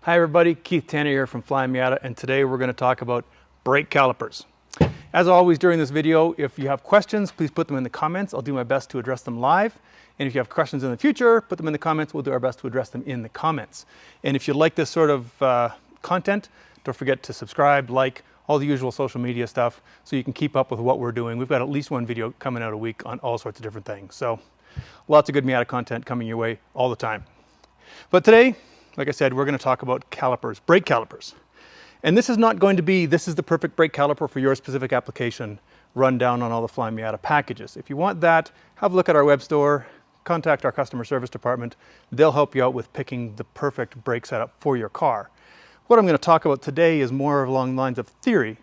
Hi everybody, Keith Tanner here from Flyin Miata, and today we're going to talk about brake calipers. As always during this video, if you have questions, please put them in the comments. I'll do my best to address them live. And if you have questions in the future, put them in the comments. We'll do our best to address them in the comments. And if you like this sort of content, don't forget to subscribe, like, all the usual social media stuff so you can keep up with what we're doing. We've got at least one video coming out a week on all sorts of different things. So lots of good Miata content coming your way all the time. But today, like I said, we're going to talk about calipers, brake calipers. And this is not going to be, this is the perfect brake caliper for your specific application, run down on all the Flyin Miata packages. If you want that, have a look at our web store, contact our customer service department. They'll help you out with picking the perfect brake setup for your car. What I'm going to talk about today is more along the lines of theory.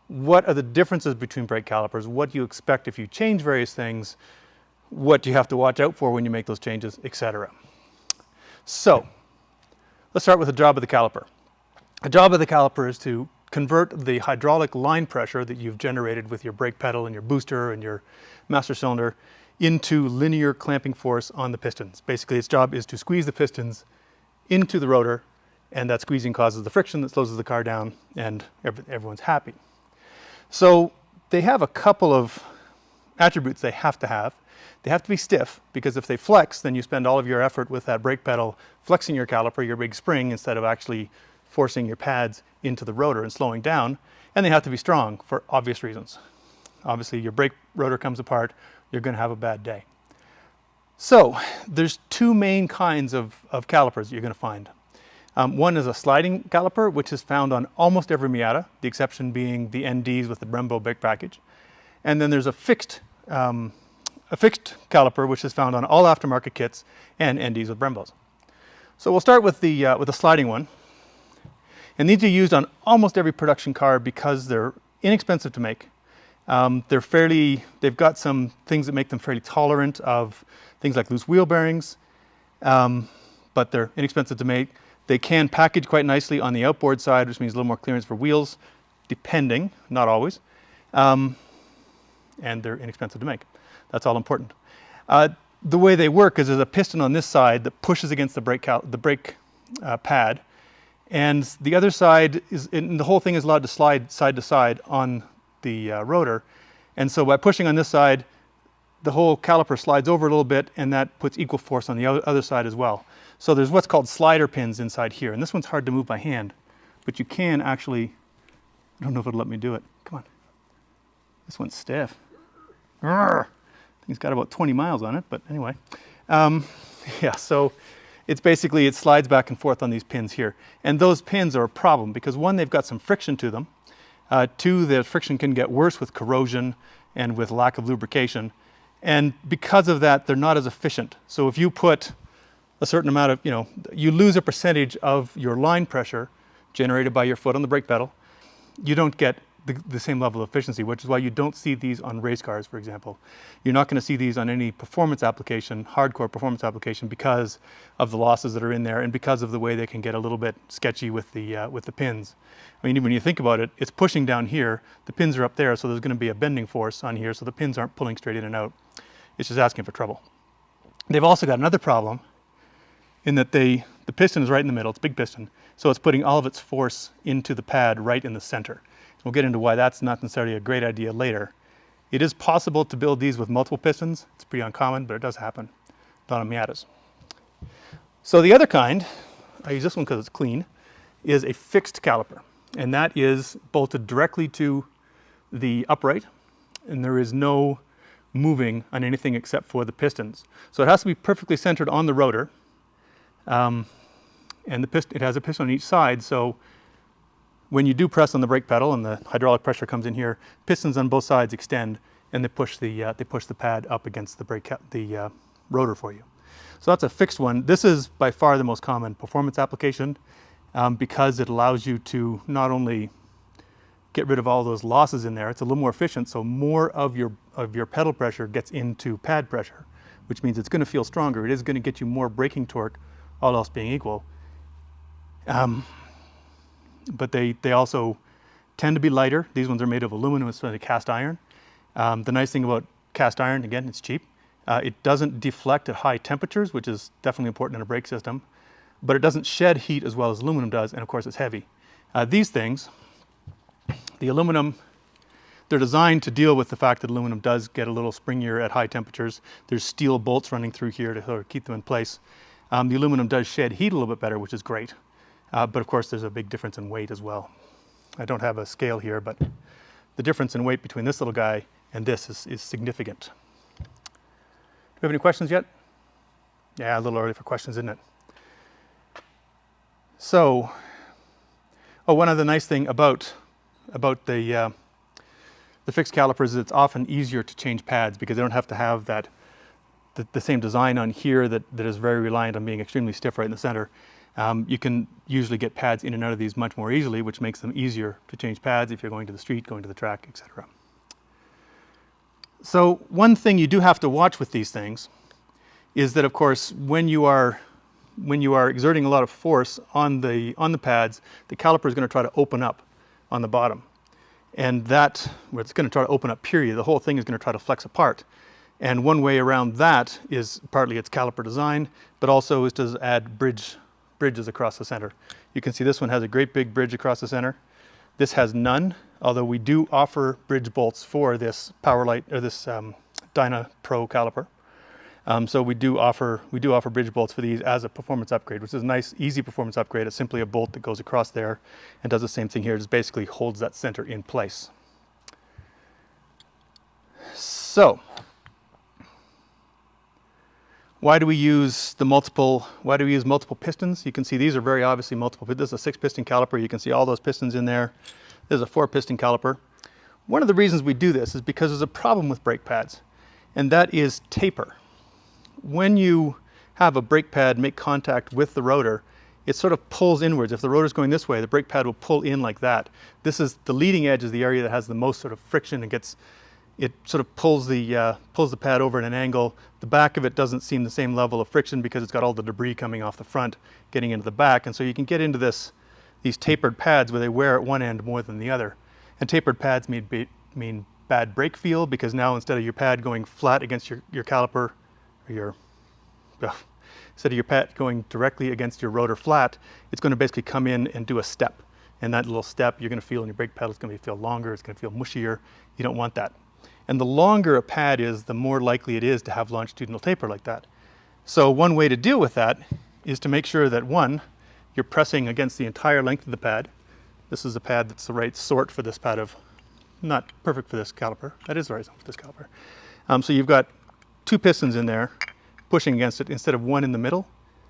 What are the differences between brake calipers? What do you expect if you change various things? What do you have to watch out for when you make those changes, etc. So, let's start with the job of the caliper. The job of the caliper is to convert the hydraulic line pressure that you've generated with your brake pedal and your booster and your master cylinder into linear clamping force on the pistons. Basically, its job is to squeeze the pistons into the rotor, and that squeezing causes the friction that slows the car down, and everyone's happy. So they have a couple of attributes they have to have. They have to be stiff, because if they flex, then you spend all of your effort with that brake pedal flexing your caliper, your big spring, instead of actually forcing your pads into the rotor and slowing down. And they have to be strong for obvious reasons. Obviously, your brake rotor comes apart, you're going to have a bad day. So there's two main kinds of calipers you're going to find. One is a sliding caliper, which is found on almost every Miata, the exception being the NDs with the Brembo brake package. And then there's a fixed caliper, which is found on all aftermarket kits and NDs with Brembos. So we'll start with the sliding one. And these are used on almost every production car because they're inexpensive to make. They've got some things that make them fairly tolerant of things like loose wheel bearings, but they're inexpensive to make. They can package quite nicely on the outboard side, which means a little more clearance for wheels, depending, not always. And they're inexpensive to make. That's all important. The way they work is there's a piston on this side that pushes against the brake pad, and the other side and the whole thing is allowed to slide side to side on the rotor. And so by pushing on this side, the whole caliper slides over a little bit, and that puts equal force on the other side as well. So there's what's called slider pins inside here, and this one's hard to move by hand, but you can actually, I don't know if it'll let me do it. Come on. This one's stiff. Arrgh. I think it's got about 20 miles on it, but anyway. Yeah, so it's basically, it slides back and forth on these pins here. And those pins are a problem because one, they've got some friction to them. Two, the friction can get worse with corrosion and with lack of lubrication. And because of that, they're not as efficient. So if you put a certain amount of, you lose a percentage of your line pressure generated by your foot on the brake pedal, you don't get the same level of efficiency, which is why you don't see these on race cars, for example. You're not going to see these on any performance application, hardcore performance application, because of the losses that are in there and because of the way they can get a little bit sketchy with the pins. I mean, when you think about it, it's pushing down here, the pins are up there, so there's going to be a bending force on here, so the pins aren't pulling straight in and out. It's just asking for trouble. They've also got another problem in that the piston is right in the middle, it's a big piston, so it's putting all of its force into the pad right in the center. We'll get into why that's not necessarily a great idea later. It is possible to build these with multiple pistons. It's pretty uncommon, but it does happen. Not on Miatas. So the other kind, I use this one because it's clean, is a fixed caliper. And that is bolted directly to the upright, and there is no moving on anything except for the pistons. So it has to be perfectly centered on the rotor. And it has a piston on each side, so when you do press on the brake pedal and the hydraulic pressure comes in here, pistons on both sides extend and they push the pad up against the rotor for you. So that's a fixed one. This is by far the most common performance application because it allows you to not only get rid of all those losses in there, it's a little more efficient, so more of your pedal pressure gets into pad pressure, which means it's going to feel stronger. It is going to get you more braking torque, all else being equal. But they also tend to be lighter. These ones are made of aluminum instead of cast iron. The nice thing about cast iron, again, it's cheap. It doesn't deflect at high temperatures, which is definitely important in a brake system. but it doesn't shed heat as well as aluminum does, and of course it's heavy. These things, the aluminum, they're designed to deal with the fact that aluminum does get a little springier at high temperatures. There's steel bolts running through here to sort of keep them in place. The aluminum does shed heat a little bit better, which is great. But of course, there's a big difference in weight as well. I don't have a scale here, but the difference in weight between this little guy and this is significant. Do we have any questions yet? Yeah, a little early for questions, isn't it? So, one other nice thing about the fixed calipers is it's often easier to change pads because they don't have to have the same design on here that is very reliant on being extremely stiff right in the center. You can usually get pads in and out of these much more easily, which makes them easier to change pads if you're going to the street, going to the track, etc. So one thing you do have to watch with these things is that, of course, when you are exerting a lot of force on the pads, the caliper is going to try to open up on the bottom. And it's going to try to open up, period. The whole thing is going to try to flex apart. And one way around that is partly its caliper design, but also is to add bridges across the center. You can see this one has a great big bridge across the center. This has none, although we do offer bridge bolts for this Powerlight or this Dyna Pro caliper. So we do offer bridge bolts for these as a performance upgrade, which is a nice, easy performance upgrade. It's simply a bolt that goes across there and does the same thing here. It just basically holds that center in place. So, why do we use multiple pistons? You can see these are very obviously multiple. This is a 6-piston caliper. You can see all those pistons in there. There's a 4-piston caliper. One of the reasons we do this is because there's a problem with brake pads, and that is taper. When you have a brake pad make contact with the rotor, it sort of pulls inwards. If the rotor's going this way, the brake pad will pull in like that. This is the leading edge is the area that has the most sort of friction and it sort of pulls the pad over at an angle. The back of it doesn't seem the same level of friction because it's got all the debris coming off the front getting into the back, and so you can get into these tapered pads where they wear at one end more than the other. And tapered pads mean bad brake feel, because now instead of your pad going flat against your caliper, or instead of your pad going directly against your rotor flat, it's going to basically come in and do a step. And that little step you're going to feel in your brake pedal is going to feel longer, it's going to feel mushier. You don't want that. And the longer a pad is, the more likely it is to have longitudinal taper like that. So one way to deal with that is to make sure that, one, you're pressing against the entire length of the pad. This is a pad that's the right sort for this pad not perfect for this caliper. That is the right sort for this caliper. So you've got 2 pistons in there pushing against it instead of one in the middle.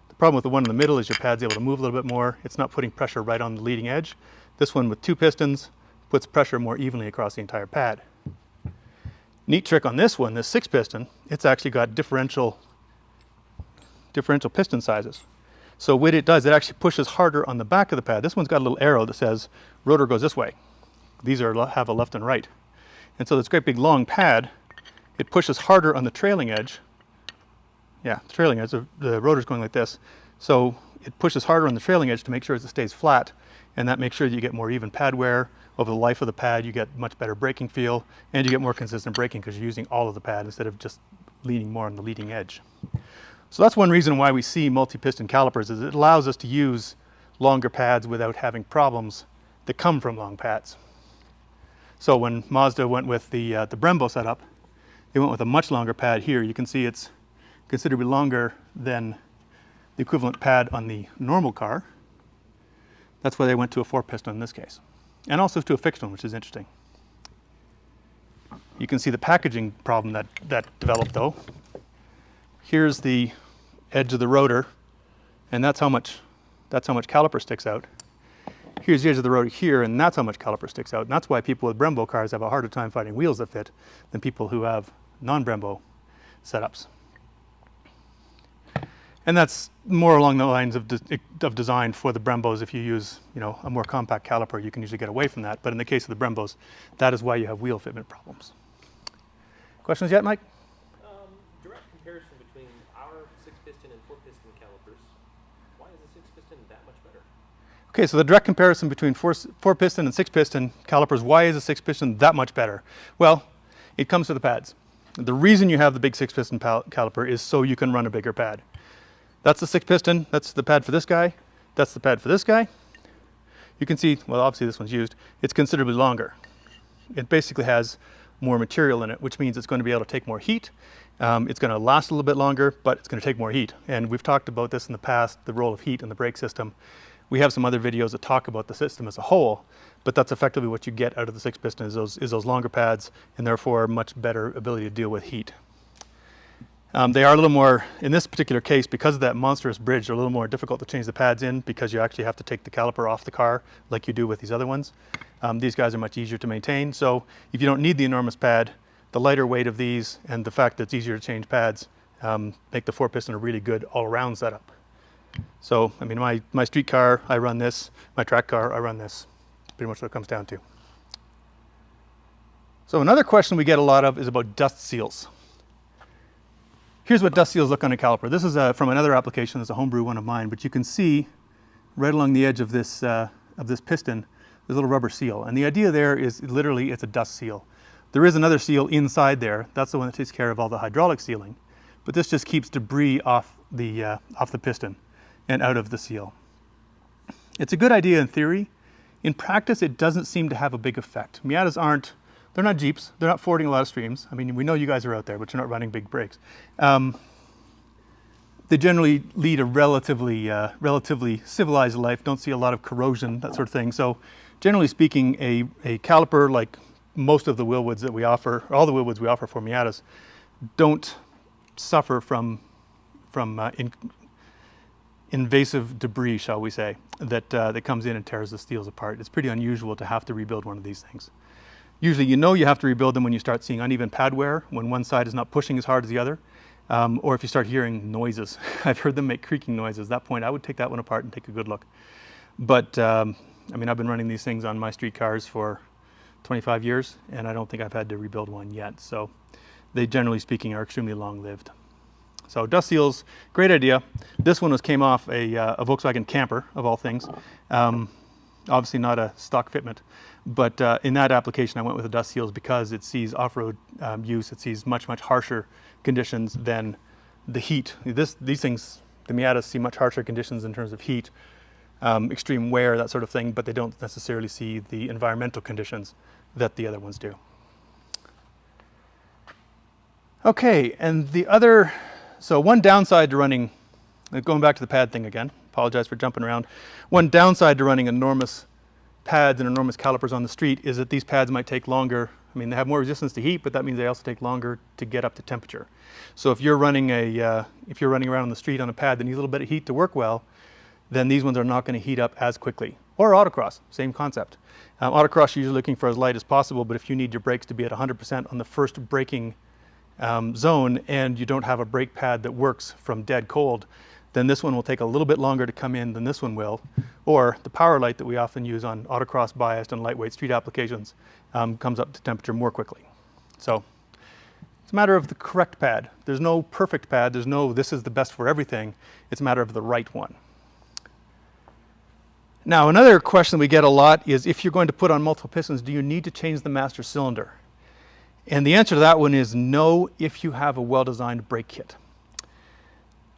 The problem with the one in the middle is your pad's able to move a little bit more. It's not putting pressure right on the leading edge. This one with 2 pistons puts pressure more evenly across the entire pad. Neat trick on this one, this 6-piston, it's actually got differential piston sizes. So what it does, it actually pushes harder on the back of the pad. This one's got a little arrow that says rotor goes this way. These have a left and right. And so this great big long pad, it pushes harder on the trailing edge. Yeah, the trailing edge, the rotor's going like this. So it pushes harder on the trailing edge to make sure it stays flat, and that makes sure that you get more even pad wear. Over the life of the pad, you get much better braking feel, and you get more consistent braking because you're using all of the pad instead of just leaning more on the leading edge. So that's one reason why we see multi-piston calipers, is it allows us to use longer pads without having problems that come from long pads. So when Mazda went with the Brembo setup, they went with a much longer pad here. You can see it's considerably longer than the equivalent pad on the normal car. That's why they went to a 4-piston in this case. And also to a fixed one, which is interesting. You can see the packaging problem that developed though. Here's the edge of the rotor, and that's how much caliper sticks out. Here's the edge of the rotor here, and that's how much caliper sticks out. And that's why people with Brembo cars have a harder time finding wheels that fit than people who have non-Brembo setups. And that's more along the lines of design for the Brembos. If you use, a more compact caliper, you can usually get away from that. But in the case of the Brembos, that is why you have wheel fitment problems. Questions yet, Mike? Direct comparison between our 6-piston and 4-piston calipers. Why is the 6-piston that much better? Okay, so the direct comparison between 4-piston and 6-piston calipers, why is a 6-piston that much better? Well, it comes to the pads. The reason you have the big 6-piston caliper is so you can run a bigger pad. That's the 6-piston. That's the pad for this guy. That's the pad for this guy. You can see, well, obviously this one's used. It's considerably longer. It basically has more material in it, which means it's going to be able to take more heat. It's going to last a little bit longer, but it's going to take more heat. And we've talked about this in the past, the role of heat in the brake system. We have some other videos that talk about the system as a whole, but that's effectively what you get out of the 6-piston is those longer pads, and therefore much better ability to deal with heat. They are a little more, in this particular case, because of that monstrous bridge, they're a little more difficult to change the pads in because you actually have to take the caliper off the car like you do with these other ones. These guys are much easier to maintain, so if you don't need the enormous pad, the lighter weight of these and the fact that it's easier to change pads make the 4-piston a really good all-around setup. So, I mean, my street car, I run this. My track car, I run this. Pretty much what it comes down to. So another question we get a lot of is about dust seals. Here's what dust seals look on a caliper. This is from another application. It's a homebrew one of mine, but you can see right along the edge of this piston, there's a little rubber seal. And the idea there is literally it's a dust seal. There is another seal inside there. That's the one that takes care of all the hydraulic sealing. But this just keeps debris off the piston and out of the seal. It's a good idea in theory. In practice, it doesn't seem to have a big effect. Miatas aren't, they're not Jeeps. They're not fording a lot of streams. I mean, we know you guys are out there, but you're not running big brakes. They generally lead a relatively civilized life, don't see a lot of corrosion, that sort of thing. So generally speaking, a caliper like most of the Wilwoods that we offer, all the Wilwoods we offer for Miatas, don't suffer from invasive debris, shall we say, that comes in and tears the steels apart. It's pretty unusual to have to rebuild one of these things. Usually you know you have to rebuild them when you start seeing uneven pad wear, when one side is not pushing as hard as the other, or if you start hearing noises. I've heard them make creaking noises. At that point, I would take that one apart and take a good look. But, I mean, I've been running these things on my street cars for 25 years, and I don't think I've had to rebuild one yet. So they, generally speaking, are extremely long-lived. So dust seals, great idea. This one came off a Volkswagen camper, of all things. Obviously not a stock fitment, but in that application I went with the dust seals because it sees off-road use. It sees much harsher conditions than the heat. These things, the Miatas see much harsher conditions in terms of heat, extreme wear, that sort of thing, but they don't necessarily see the environmental conditions that the other ones do. Okay, and so one downside to running, going back to the pad thing again, apologize for jumping around. One downside to running enormous pads and enormous calipers on the street is that these pads might take longer. I mean, they have more resistance to heat, but that means they also take longer to get up to temperature. So if you're running around on the street on a pad that needs a little bit of heat to work well, then these ones are not going to heat up as quickly. Or autocross, same concept. Autocross, you're usually looking for as light as possible, but if you need your brakes to be at 100% on the first braking zone and you don't have a brake pad that works from dead cold, then this one will take a little bit longer to come in than this one will. Or the power light that we often use on autocross biased and lightweight street applications comes up to temperature more quickly. So it's a matter of the correct pad. There's no perfect pad. There's no this is the best for everything. It's a matter of the right one. Now another question we get a lot is if you're going to put on multiple pistons, do you need to change the master cylinder? And the answer to that one is no if you have a well-designed brake kit.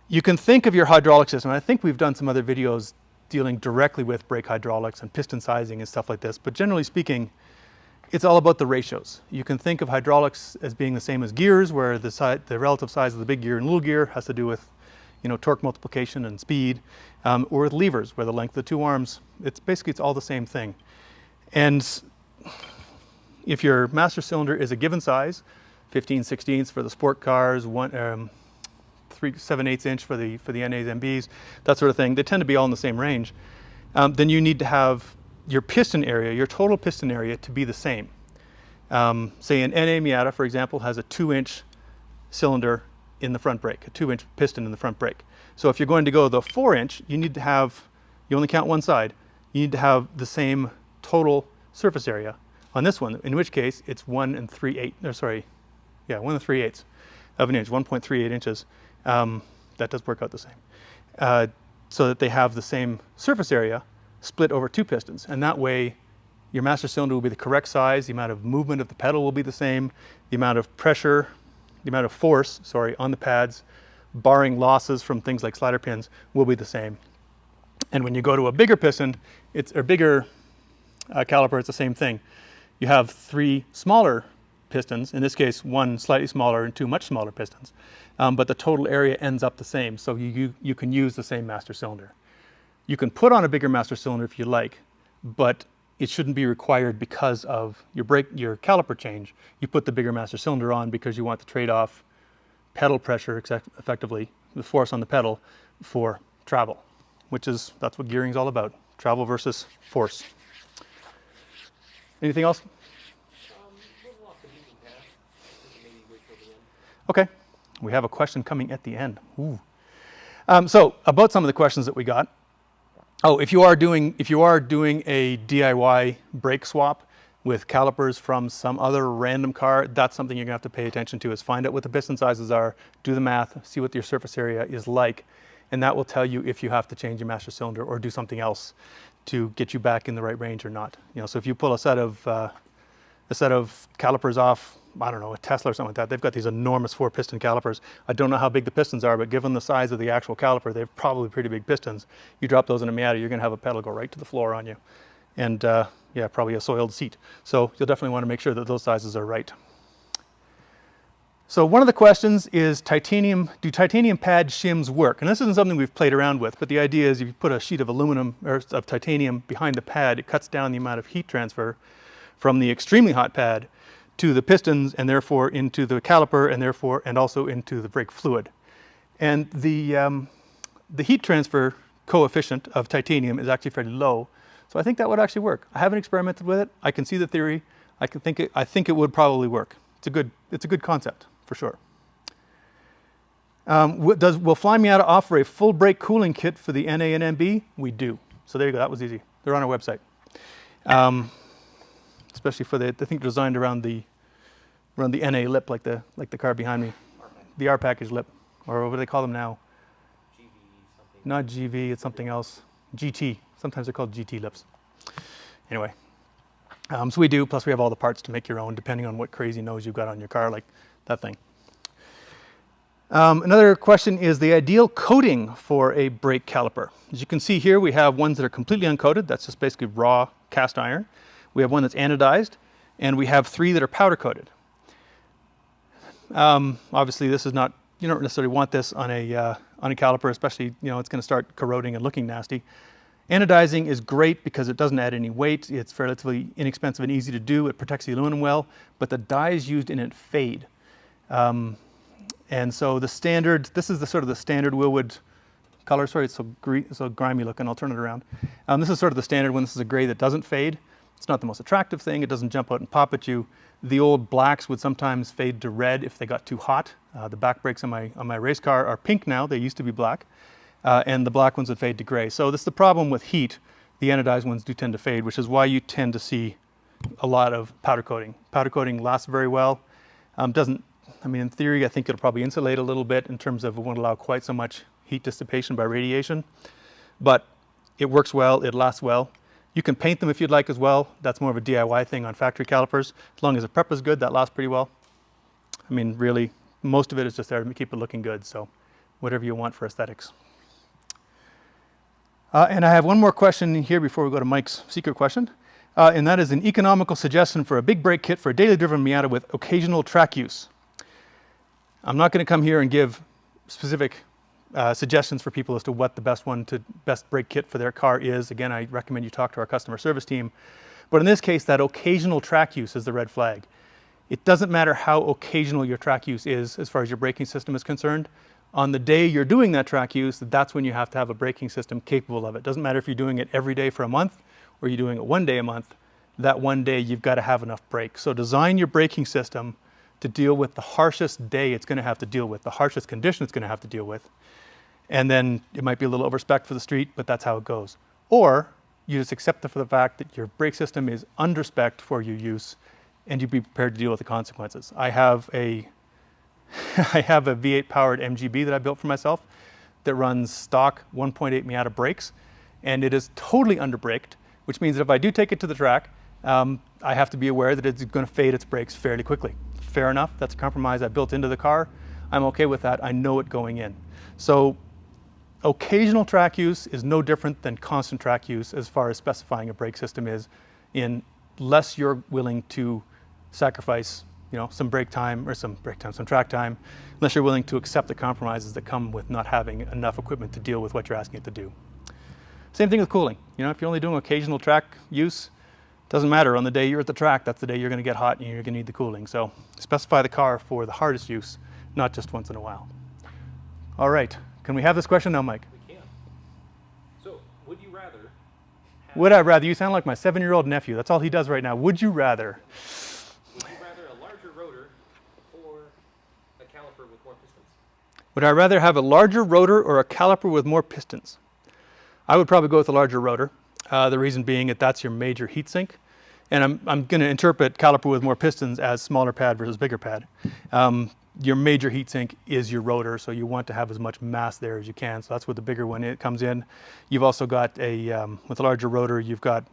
You can think of your hydraulic system, and I think we've done some other videos dealing directly with brake hydraulics and piston sizing and stuff like this, but generally speaking, it's all about the ratios. You can think of hydraulics as being the same as gears, where the relative size of the big gear and little gear has to do with, torque multiplication and speed, or with levers, where the length of the two arms, it's all the same thing. And if your master cylinder is a given size, 15/16 for the sport cars, 3/7/8 inch for the NAs, MBs, that sort of thing, they tend to be all in the same range, then you need to have your piston area, your total piston area, to be the same. Say an NA Miata, for example, has a 2-inch cylinder in the front brake, a 2-inch piston in the front brake. So if you're going to go the 4-inch, you need to have, you only count one side, you need to have the same total surface area on this one, in which case it's 1 3/8 of an inch, 1.38 inches. That does work out the same. So that they have the same surface area split over 2 pistons. And that way your master cylinder will be the correct size, the amount of movement of the pedal will be the same, the amount of pressure, the amount of force, on the pads barring losses from things like slider pins, will be the same. And when you go to a bigger piston, bigger caliper, it's the same thing. You have 3 smaller pistons, in this case 1 slightly smaller and 2 much smaller pistons, but the total area ends up the same, so you can use the same master cylinder. You can put on a bigger master cylinder if you like, but it shouldn't be required because of your caliper change. You put the bigger master cylinder on because you want to trade off pedal pressure, effectively, the force on the pedal, for travel, that's what gearing is all about, travel versus force. Anything else? Moving off the beaten path, maybe wait till the end. Okay, we have a question coming at the end. Ooh. So about some of the questions that we got. Oh, if you are doing a DIY brake swap with calipers from some other random car, that's something you're gonna have to pay attention to, is find out what the piston sizes are, do the math, see what your surface area is like, and that will tell you if you have to change your master cylinder or do something else to get you back in the right range or not. So if you pull a set of calipers off, I don't know, a Tesla or something like that, they've got these enormous 4-piston calipers. I don't know how big the pistons are, but given the size of the actual caliper, they're probably pretty big pistons. You drop those in a Miata, you're gonna have a pedal go right to the floor on you. And yeah, probably a soiled seat. So you'll definitely wanna make sure that those sizes are right. So one of the questions is do titanium pad shims work? And this isn't something we've played around with, but the idea is if you put a sheet of aluminum or of titanium behind the pad, it cuts down the amount of heat transfer from the extremely hot pad to the pistons, and therefore into the caliper, and also into the brake fluid. And the heat transfer coefficient of titanium is actually fairly low, so I think that would actually work. I haven't experimented with it. I can see the theory. I think it would probably work. It's a good concept for sure. Will Flyin Miata offer a full brake cooling kit for the NA and MB? We do. So there you go. That was easy. They're on our website. Especially for I think designed around the NA lip, like the car behind me, the R package lip, or what do they call them now? GV something. Not GV, it's something else. GT. Sometimes they're called GT lips. Anyway, so we do. Plus, we have all the parts to make your own, depending on what crazy nose you've got on your car, like that thing. Another question is the ideal coating for a brake caliper. As you can see here, we have ones that are completely uncoated. That's just basically raw cast iron. We have one that's anodized, and we have 3 that are powder coated. Obviously, this is not, you don't necessarily want this on a caliper, especially, it's going to start corroding and looking nasty. Anodizing is great because it doesn't add any weight. It's relatively inexpensive and easy to do. It protects the aluminum well, but the dyes used in it fade. And so this is the sort of the standard Wilwood color. Sorry, it's so grimy looking. I'll turn it around. This is sort of the standard one. This is a gray that doesn't fade. It's not the most attractive thing. It doesn't jump out and pop at you. The old blacks would sometimes fade to red if they got too hot. The back brakes on my race car are pink now. They used to be black. And the black ones would fade to gray. So this is the problem with heat. The anodized ones do tend to fade, which is why you tend to see a lot of powder coating. Powder coating lasts very well. In theory, I think it'll probably insulate a little bit in terms of it won't allow quite so much heat dissipation by radiation. But it works well, it lasts well. You can paint them if you'd like as well. That's more of a DIY thing on factory calipers. As long as the prep is good, that lasts pretty well. Really, most of it is just there to keep it looking good. So whatever you want for aesthetics. And I have one more question here before we go to Mike's secret question. And that is an economical suggestion for a big brake kit for a daily driven Miata with occasional track use. I'm not going to come here and give specific suggestions for people as to what the best brake kit for their car is. Again, I recommend you talk to our customer service team. But in this case, that occasional track use is the red flag. It doesn't matter how occasional your track use is as far as your braking system is concerned. On the day you're doing that track use, that's when you have to have a braking system capable of it. Doesn't matter if you're doing it every day for a month or you're doing it one day a month. That one day you've got to have enough brake. So design your braking system to deal with the harshest day it's going to have to deal with, the harshest condition it's going to have to deal with. And then it might be a little overspec for the street, but that's how it goes. Or you just accept it for the fact that your brake system is underspec for your use, and you be prepared to deal with the consequences. I have a V8 powered MGB that I built for myself that runs stock 1.8 Miata brakes, and it is totally underbraked, which means that if I do take it to the track, I have to be aware that it's going to fade its brakes fairly quickly. Fair enough, that's a compromise I built into the car. I'm okay with that, I know it going in. So occasional track use is no different than constant track use as far as specifying a brake system is, unless you're willing to sacrifice, you know, some track time, unless you're willing to accept the compromises that come with not having enough equipment to deal with what you're asking it to do. Same thing with cooling. You know, if you're only doing occasional track use, doesn't matter. On the day you're at the track, that's the day you're going to get hot and you're going to need the cooling. So specify the car for the hardest use, not just once in a while. All right. Can we have this question now, Mike? We can. So, would you rather have, Would I rather? You sound like my 7-year-old nephew. That's all he does right now. Would you rather? would you rather a larger rotor or a caliper with more pistons? Would I rather have a larger rotor or a caliper with more pistons? I would probably go with a larger rotor. The reason being that that's your major heat sink. And I'm going to interpret caliper with more pistons as smaller pad versus bigger pad. Your major heat sink is your rotor, so you want to have as much mass there as you can. So that's where the bigger one it comes in. You've also got with a larger rotor, you've got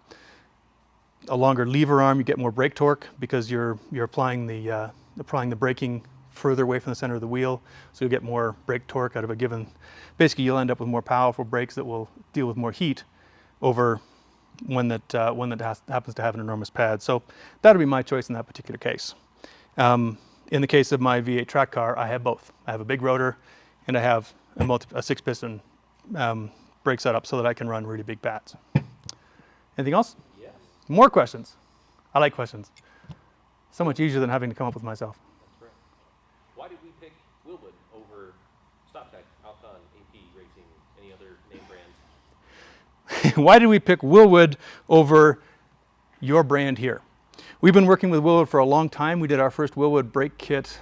a longer lever arm. You get more brake torque because you're applying the braking further away from the center of the wheel, so you'll get more brake torque out of a given. Basically, you'll end up with more powerful brakes that will deal with more heat over one that happens to have an enormous pad. So that'll be my choice in that particular case. In the case of my V8 track car, I have both. I have a big rotor, and I have a 6-piston brake setup so that I can run really big pads. Anything else? Yes. More questions? I like questions. So much easier than having to come up with myself. That's right. Why did we pick Wilwood over StopTech, Alcon, AP Racing, any other name brands? Why did we pick Wilwood over your brand here? We've been working with Wilwood for a long time. We did our first Wilwood brake kit,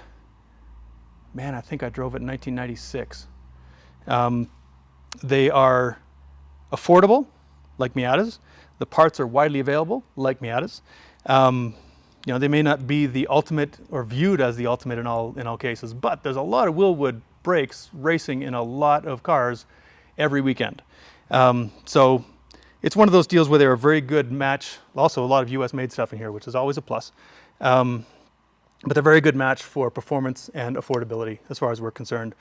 man, I think I drove it in 1996. They are affordable, like Miatas. The parts are widely available, like Miatas. You know, they may not be the ultimate or viewed as the ultimate in all cases, but there's a lot of Wilwood brakes racing in a lot of cars every weekend. So it's one of those deals where they're a very good match. Also, a lot of US made stuff in here, which is always a plus. But they're a very good match for performance and affordability as far as we're concerned.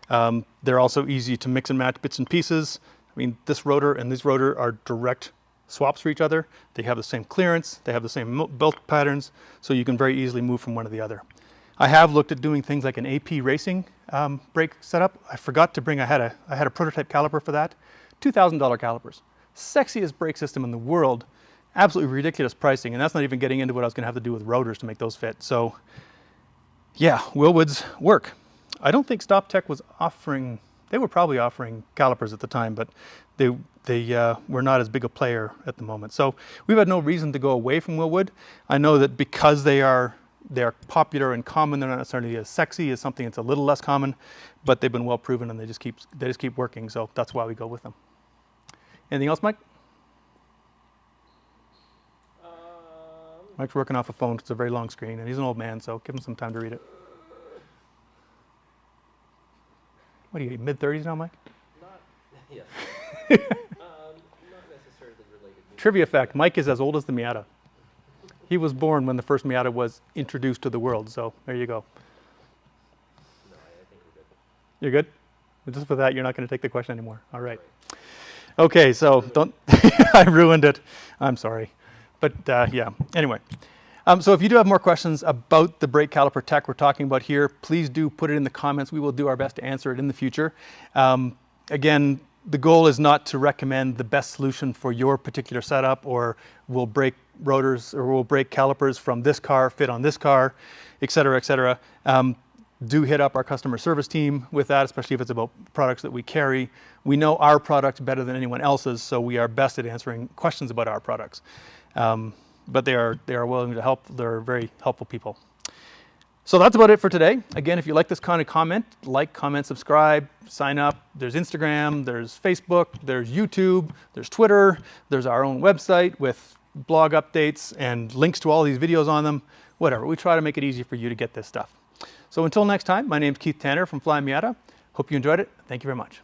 They're also easy to mix and match bits and pieces. I mean, this rotor and this rotor are direct swaps for each other. They have the same clearance, they have the same belt patterns, so you can very easily move from one to the other. I have looked at doing things like an AP racing brake setup. I forgot to bring, I had a prototype caliper for that. $2,000 calipers. Sexiest brake system in the world. Absolutely ridiculous pricing, and that's not even getting into what I was going to have to do with rotors to make those fit. So yeah, Wilwood's work. I don't think StopTech was offering, they were probably offering calipers at the time, but they were not as big a player at the moment. So we've had no reason to go away from Wilwood. I know that because they're popular and common, they're not necessarily as sexy as something that's a little less common, but they've been well proven and they just keep working. So that's why we go with them. Anything else, Mike? Mike's working off a phone. It's a very long screen, and he's an old man, so give him some time to read it. What are you, mid-30s now, Mike? Not, yes. Not necessarily related. Trivia fact, Mike is as old as the Miata. He was born when the first Miata was introduced to the world, so there you go. No, I think we're good. You're good? Just for that, you're not going to take the question anymore. All right. Okay, so don't, I ruined it. I'm sorry. But yeah, anyway. So if you do have more questions about the brake caliper tech we're talking about here, please do put it in the comments. We will do our best to answer it in the future. Again, the goal is not to recommend the best solution for your particular setup, or we'll break rotors or we'll break calipers from this car, fit on this car, et cetera, et cetera. Do hit up our customer service team with that, especially if it's about products that we carry. We know our product better than anyone else's, so we are best at answering questions about our products. But they are willing to help. They're very helpful people. So that's about it for today. Again, if you like this kind of comment, comment, subscribe, sign up. There's Instagram, there's Facebook, there's YouTube, there's Twitter, there's our own website with blog updates and links to all these videos on them, whatever. We try to make it easy for you to get this stuff. So until next time, my name's Keith Tanner from Flyin Miata. Hope you enjoyed it. Thank you very much.